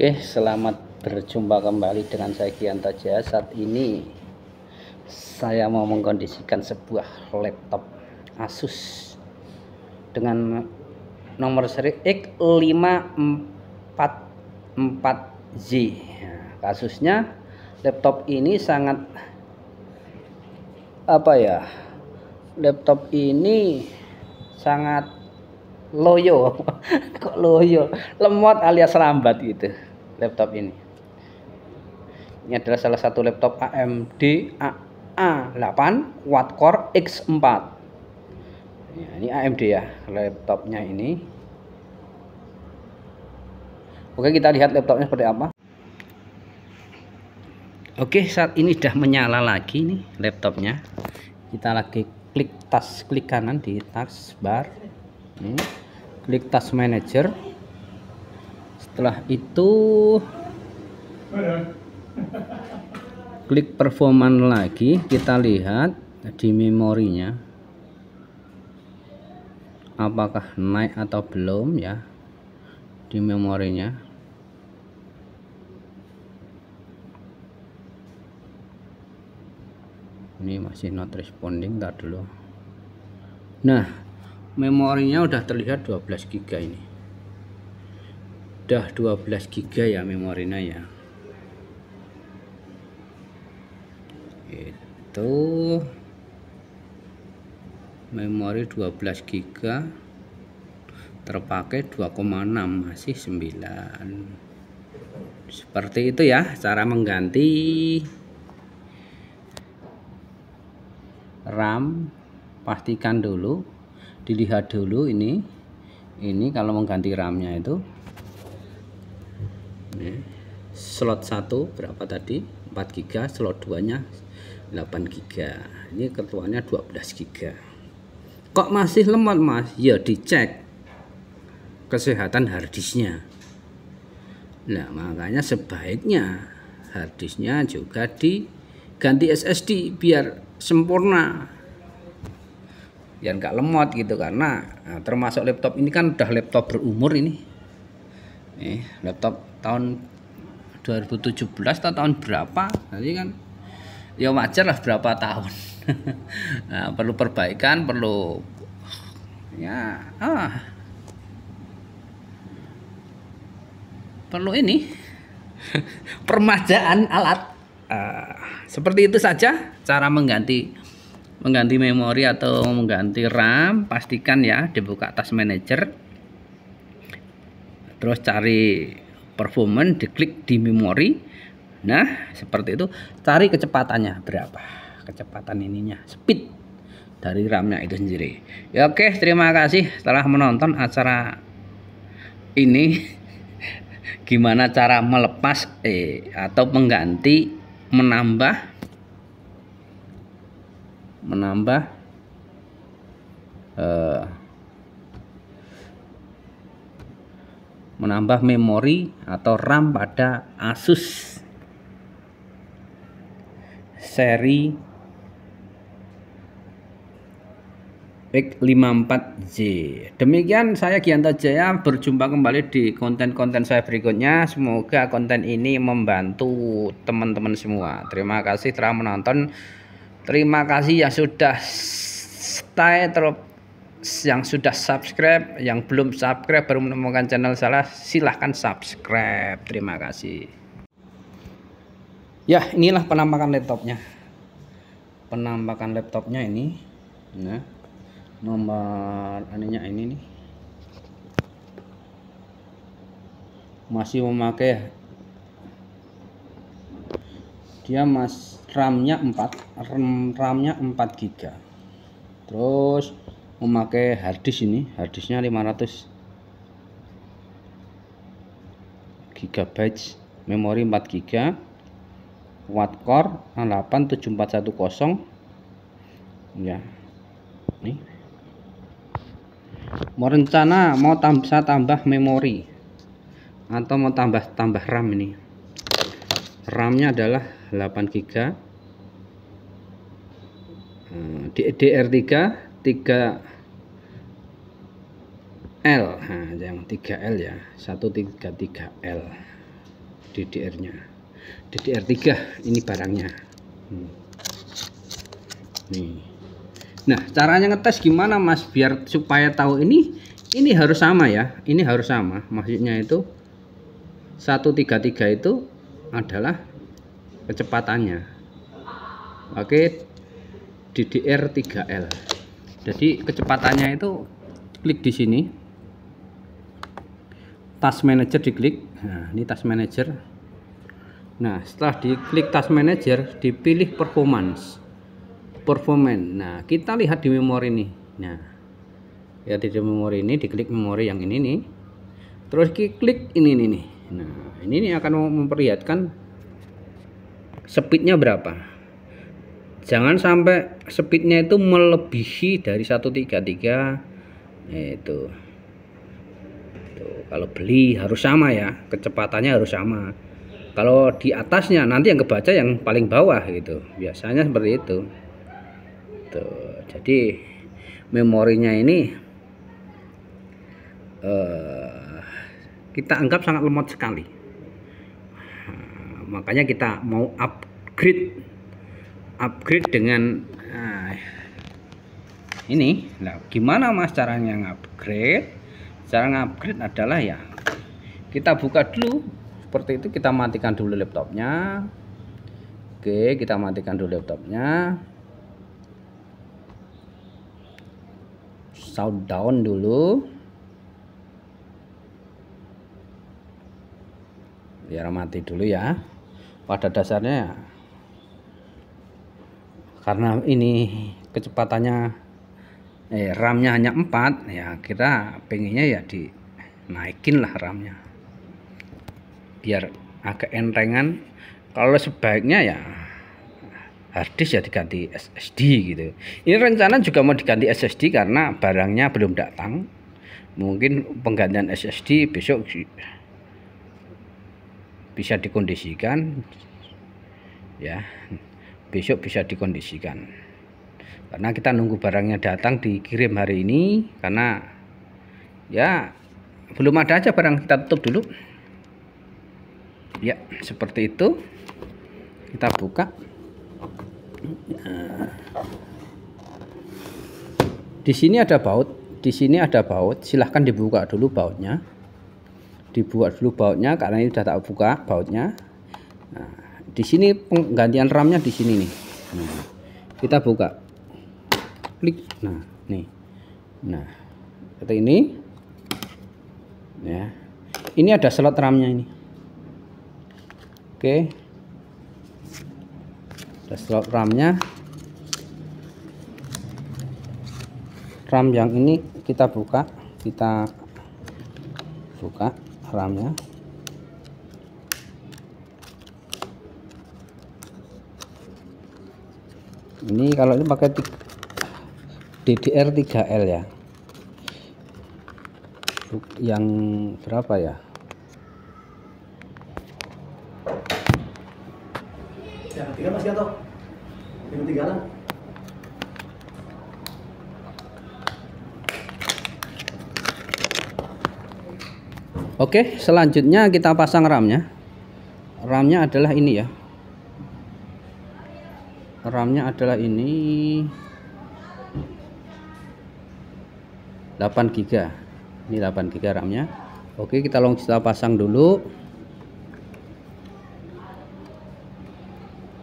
Oke, selamat berjumpa kembali dengan saya Gianto Jaya. Saat ini saya mau mengkondisikan sebuah laptop Asus dengan nomor seri X544Z. Nah, kasusnya laptop ini sangat laptop ini sangat loyo kok loyo, lemot alias lambat gitu laptop ini. Ini adalah salah satu laptop AMD A8 quad core X4 ya, ini AMD ya laptopnya ini. Oke, kita lihat laptopnya seperti apa. Oke, saat ini sudah menyala lagi nih laptopnya. Kita lagi klik kanan di taskbar. Klik task manager. Setelah itu klik performance lagi. Kita lihat di memorinya apakah naik atau belum ya di memorinya. Ini masih not responding, entar dulu. Nah, memorinya udah terlihat 12 GB ini. Udah 12 GB ya memorinya ya. Itu memori 12 GB terpakai 2,6, masih 9. Seperti itu ya cara mengganti RAM. Pastikan dulu, dilihat dulu ini kalau mengganti RAM-nya itu ini, slot 1 berapa tadi, 4 GB, slot 2 nya 8 GB, ini ketuanya 12 GB. Kok masih lemot mas? Ya dicek kesehatan harddisknya. Nah makanya sebaiknya harddisknya juga diganti SSD biar sempurna, biar nggak lemot gitu. Karena termasuk laptop ini kan udah laptop berumur ini. Laptop tahun 2017 atau tahun berapa nanti kan ya wajar lah berapa tahun. Nah, perlu perbaikan, perlu ya perlu ini permajaan alat. Seperti itu saja cara mengganti memori atau mengganti RAM. Pastikan ya dibuka task manager, terus cari performance, diklik di memori. Nah seperti itu, cari kecepatannya berapa, kecepatan ininya, speed dari RAM-nya itu sendiri ya. Oke, terima kasih telah menonton acara ini. Gimana cara melepas atau mengganti, menambah memori atau RAM pada Asus seri X54Z. Demikian saya Gianto Jaya, berjumpa kembali di konten-konten saya berikutnya. Semoga konten ini membantu teman-teman semua. Terima kasih telah menonton. Terima kasih yang sudah stay, yang sudah subscribe. Yang belum subscribe baru menemukan channel saya, silahkan subscribe. Terima kasih. Ya, inilah penampakan laptopnya. Penampakan laptopnya ini. Nah, nomor aninya ini nih. Masih memakai, dia RAM-nya 4 GB. Terus memakai harddisk ini, harddisknya 500 GB, memori 4 GB, quad core A8 7410 ya. Nih mau rencana mau tambah memori atau mau tambah RAM. Ini RAM-nya adalah 8 GB, DDR3 3L. Nah, yang 3L ya, 133L. DDR-nya. DDR3 ini barangnya. Nih. Nah, caranya ngetes gimana Mas biar supaya tahu ini harus sama ya. Ini harus sama. Maksudnya itu 133 itu adalah kecepatannya. Oke, DDR3L. Jadi kecepatannya itu klik di sini. Task Manager diklik. Nah, ini Task Manager. Nah, setelah diklik Task Manager, dipilih Performance. Nah, kita lihat di memori ini. Nah, ya di memori ini, diklik memori yang ini nih. Terus klik ini nih. Nah, ini akan memperlihatkan speednya berapa. Jangan sampai speednya itu melebihi dari 133. Itu. Tuh, kalau beli harus sama ya, kecepatannya harus sama. Kalau di atasnya nanti yang kebaca yang paling bawah gitu. Biasanya seperti itu. Tuh, jadi memorinya ini kita anggap sangat lemot sekali. Nah, makanya kita mau upgrade dengan ini. Nah, gimana Mas caranya ngupgrade? Cara ngupgrade adalah ya kita buka dulu seperti itu, kita matikan dulu laptopnya. Oke, kita matikan dulu laptopnya, shutdown dulu biar mati dulu ya. Pada dasarnya karena ini kecepatannya RAM-nya hanya 4 ya, kita pengennya ya dinaikin lah RAM-nya biar agak entrengan. Kalau sebaiknya ya harddisk ya diganti SSD gitu. Ini rencana juga mau diganti SSD karena barangnya belum datang. Mungkin penggantian SSD besok bisa dikondisikan ya, besok bisa dikondisikan karena kita nunggu barangnya datang dikirim hari ini. Karena ya belum ada aja barang, kita tutup dulu ya, seperti itu. Kita buka. Di sini ada baut, silahkan dibuka dulu bautnya. Dibuat dulu bautnya karena ini sudah tak buka bautnya. Nah, di sini penggantian RAM-nya di sini nih. Nah, kita buka, klik. Nah, nih. Nah, seperti ini. Ya, ini ada slot RAM-nya ini. Oke, ada slot RAM-nya. RAM yang ini kita buka, RAM-nya. Ini kalau ini pakai DDR3L ya. Yang berapa ya? Yang ketiga Mas Gato. Yang ketiga lah. Oke, selanjutnya kita pasang RAM-nya. RAM-nya adalah ini ya. RAM-nya adalah ini 8 GB. Ini 8 GB RAM-nya. Oke, kita pasang dulu.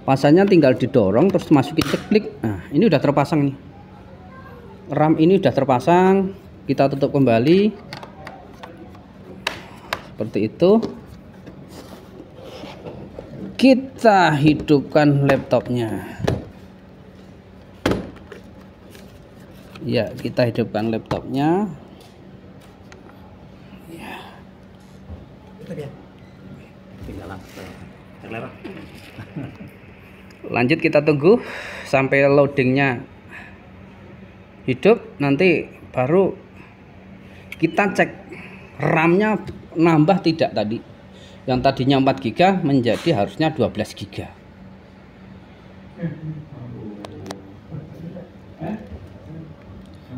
Pasangnya tinggal didorong terus masukin klik. Nah, ini udah terpasang nih. RAM ini udah terpasang. Kita tutup kembali. Seperti itu. Kita hidupkan laptopnya. Ya, kita hidupkan laptopnya. Ya. Lanjut kita tunggu sampai loadingnya hidup. Nanti baru kita cek RAM-nya nambah tidak tadi. Yang tadinya 4 GB menjadi harusnya 12 GB.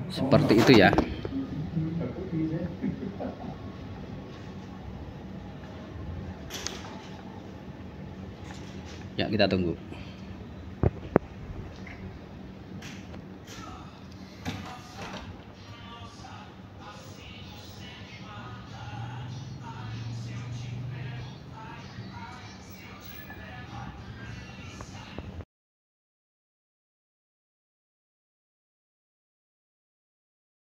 Seperti itu ya. Ya, kita tunggu.